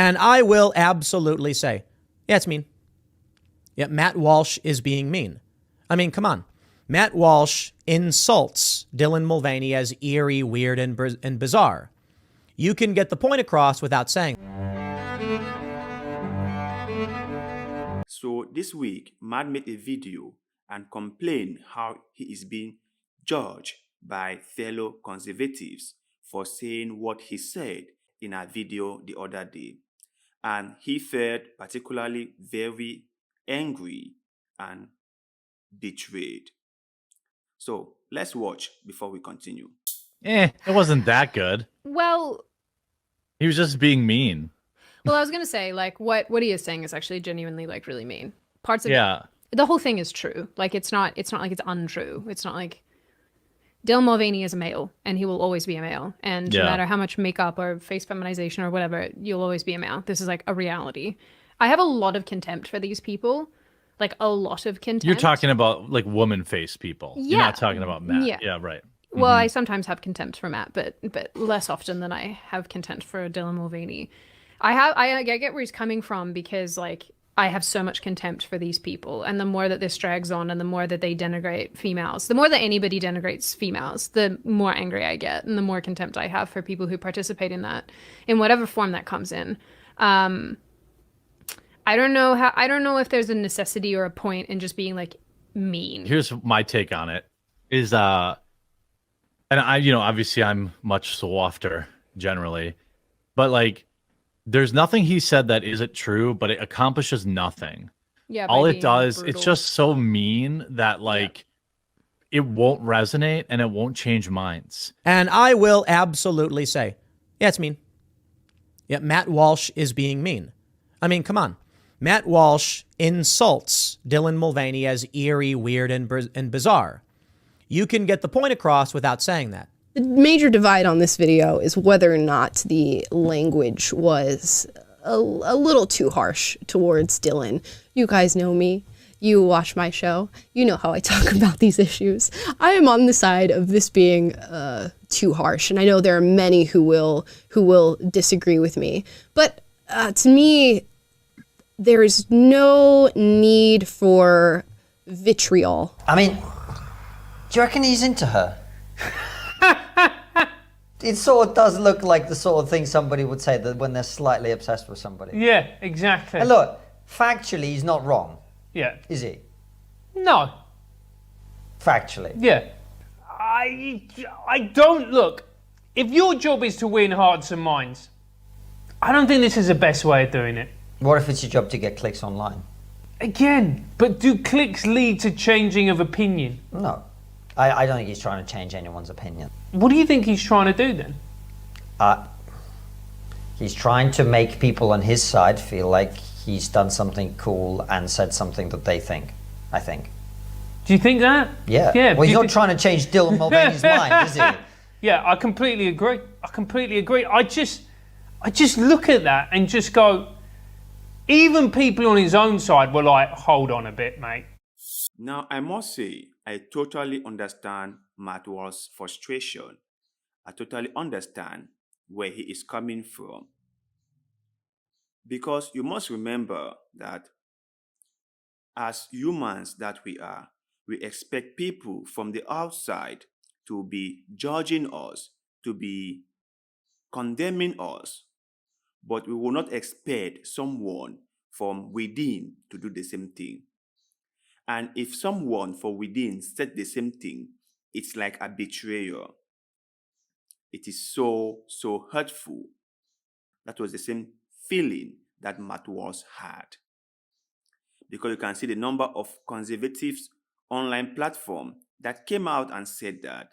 And I will absolutely say, yeah, it's mean. Yeah, Matt Walsh is being mean. I mean, come on. Matt Walsh insults Dylan Mulvaney as eerie, weird, and bizarre. You can get the point across without saying. So this week, Matt made a video and complained how he is being judged by fellow conservatives for saying what he said in a video the other day. And he felt particularly very angry and betrayed. So let's watch before we continue. It wasn't that good. Well, he was just being mean. Well, I was gonna say, like, what he is saying is actually genuinely, like, really mean. Parts of it, the whole thing is true. Like, it's not like it's untrue. It's not like Dylan Mulvaney is a male, and he will always be a male. And no matter how much makeup or face feminization or whatever, you'll always be a male. This is like a reality. I have a lot of contempt for these people. Like, a lot of contempt. You're talking about like woman face people. Yeah. You're not talking about Matt. Yeah, right. Well, I sometimes have contempt for Matt, but less often than I have contempt for Dylan Mulvaney. I get where he's coming from, because like I have so much contempt for these people, and the more that this drags on and the more that they denigrate females, the more that anybody denigrates females, the more angry I get and the more contempt I have for people who participate in that, in whatever form that comes in. I don't know if there's a necessity or a point in just being like mean. Here's my take on it is and I obviously I'm much softer generally, but like there's nothing he said that isn't true, but it accomplishes nothing. Yeah. All it does, brutal. It's just so mean that like it won't resonate and it won't change minds. And I will absolutely say, yeah, it's mean. Yeah, Matt Walsh is being mean. I mean, come on. Matt Walsh insults Dylan Mulvaney as eerie, weird, and bizarre. You can get the point across without saying that. The major divide on this video is whether or not the language was a little too harsh towards Dylan. You guys know me. You watch my show. You know how I talk about these issues. I am on the side of this being too harsh, and I know there are many who will disagree with me. But to me, there is no need for vitriol. I mean, do you reckon he's into her? It sort of does look like the sort of thing somebody would say that when they're slightly obsessed with somebody. Yeah, exactly. And look, factually, he's not wrong. Yeah. Is he? No. Factually. Yeah. I don't look. If your job is to win hearts and minds, I don't think this is the best way of doing it. What if it's your job to get clicks online? Again, but do clicks lead to changing of opinion? No. I don't think he's trying to change anyone's opinion. What do you think he's trying to do then? He's trying to make people on his side feel like he's done something cool and said something that they think, I think. Do you think that? Yeah. Yeah. Well, he's not trying to change Dylan Mulvaney's mind, is he? Yeah, I completely agree. I just look at that and just go, even people on his own side were like, hold on a bit, mate. Now, I must say, I totally understand Matt Walsh's frustration. I totally understand where he is coming from. Because you must remember that as humans that we are, we expect people from the outside to be judging us, to be condemning us. But we will not expect someone from within to do the same thing. And if someone from within said the same thing, it's like a betrayal. It is so hurtful. That was the same feeling that Matt Walsh had. Because you can see the number of conservatives online platform that came out and said that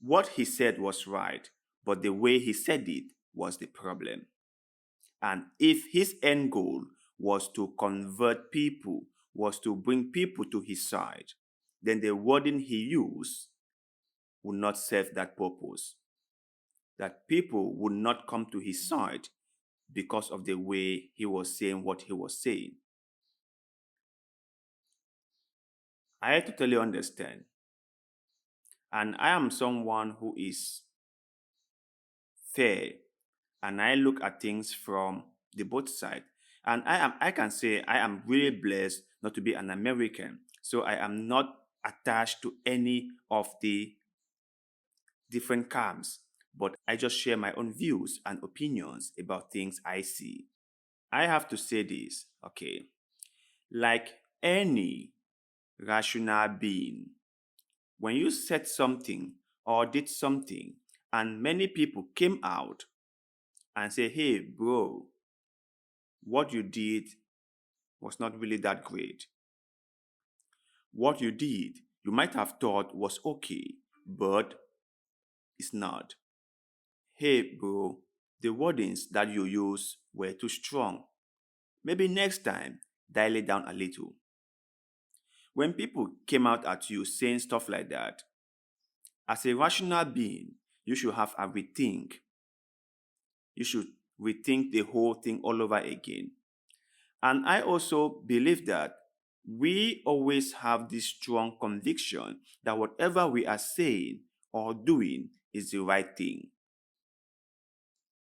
what he said was right, but the way he said it was the problem. And if his end goal was to convert people, was to bring people to his side, then the wording he used would not serve that purpose. That people would not come to his side because of the way he was saying what he was saying. I totally understand. And I am someone who is fair and I look at things from the both sides. And I can say I am really blessed not to be an American. So I am not attached to any of the different camps, but I just share my own views and opinions about things I see. I have to say this, okay? Like any rational being, when you said something or did something and many people came out and say, hey, bro, what you did was not really that great. What you did, you might have thought was okay, but it's not. Hey, bro, the wordings that you used were too strong. Maybe next time, dial it down a little. When people came out at you saying stuff like that, as a rational being, you should have a rethink. You should rethink the whole thing all over again. And I also believe that we always have this strong conviction that whatever we are saying or doing is the right thing.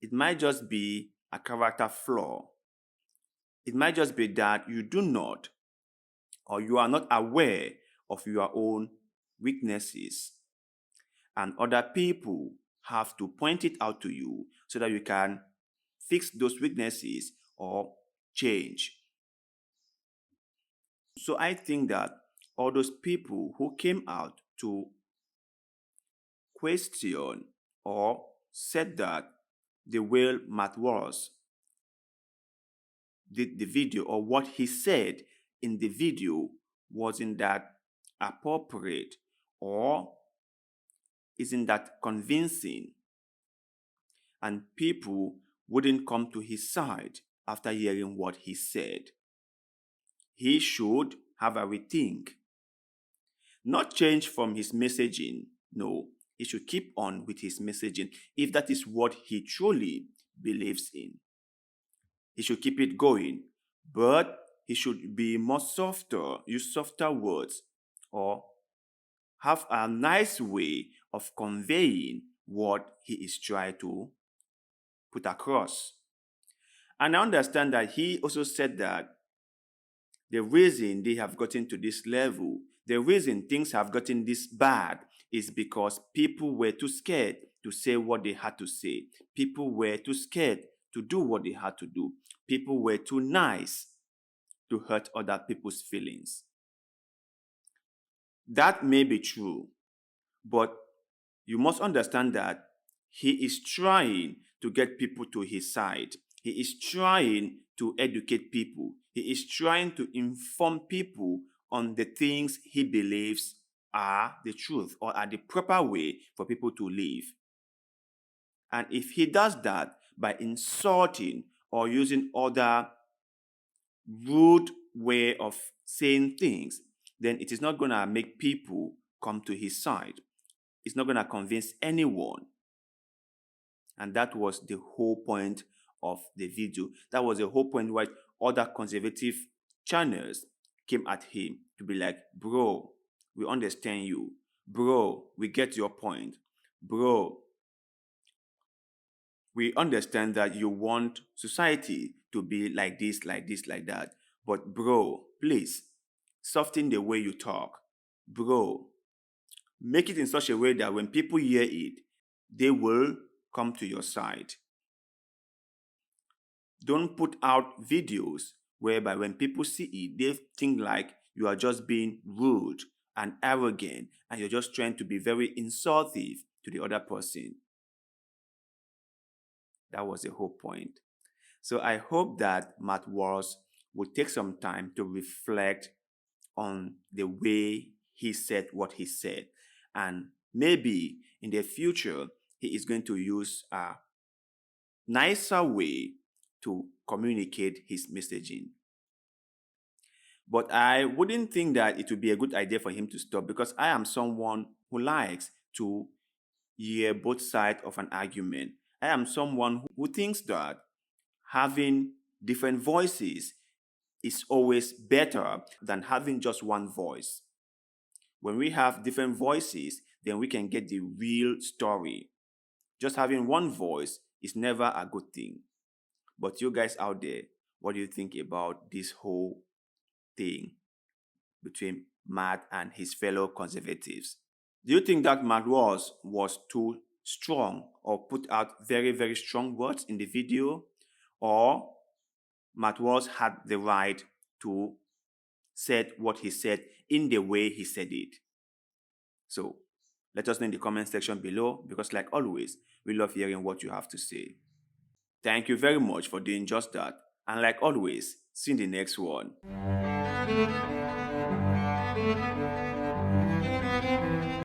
It might just be a character flaw. It might just be that you do not or you are not aware of your own weaknesses. And other people have to point it out to you so that you can fix those weaknesses or change. So I think that all those people who came out to question or said that the way Matt Walsh did the video or what he said in the video wasn't that appropriate or isn't that convincing, and people wouldn't come to his side after hearing what he said. He should have a rethink. Not change from his messaging. No, he should keep on with his messaging if that is what he truly believes in. He should keep it going, but he should be more softer, use softer words, or have a nice way of conveying what he is trying to put across. And I understand that he also said that the reason they have gotten to this level, the reason things have gotten this bad is because people were too scared to say what they had to say. People were too scared to do what they had to do. People were too nice to hurt other people's feelings. That may be true, but you must understand that he is trying to get people to his side. He is trying to educate people. He is trying to inform people on the things he believes are the truth or are the proper way for people to live. And if he does that by insulting or using other rude way of saying things, then it is not going to make people come to his side. It's not going to convince anyone. And that was the whole point of the video. That was the whole point why other conservative channels came at him to be like, bro, we understand you. Bro, we get your point. Bro, we understand that you want society to be like this, like this, like that. But bro, please, soften the way you talk. Bro, make it in such a way that when people hear it, they will come to your side. Don't put out videos whereby when people see it, they think like you are just being rude and arrogant and you're just trying to be very insultive to the other person. That was the whole point. So I hope that Matt Walsh will take some time to reflect on the way he said what he said. And maybe in the future, he is going to use a nicer way to communicate his messaging. But I wouldn't think that it would be a good idea for him to stop, because I am someone who likes to hear both sides of an argument. I am someone who thinks that having different voices is always better than having just one voice. When we have different voices, then we can get the real story. Just having one voice is never a good thing. But you guys out there, what do you think about this whole thing between Matt and his fellow conservatives? Do you think that Matt Walsh was too strong or put out very, very strong words in the video? Or Matt Walsh had the right to say what he said in the way he said it? So let us know in the comment section below, because like always, we love hearing what you have to say. Thank you very much for doing just that. And like always, see you in the next one.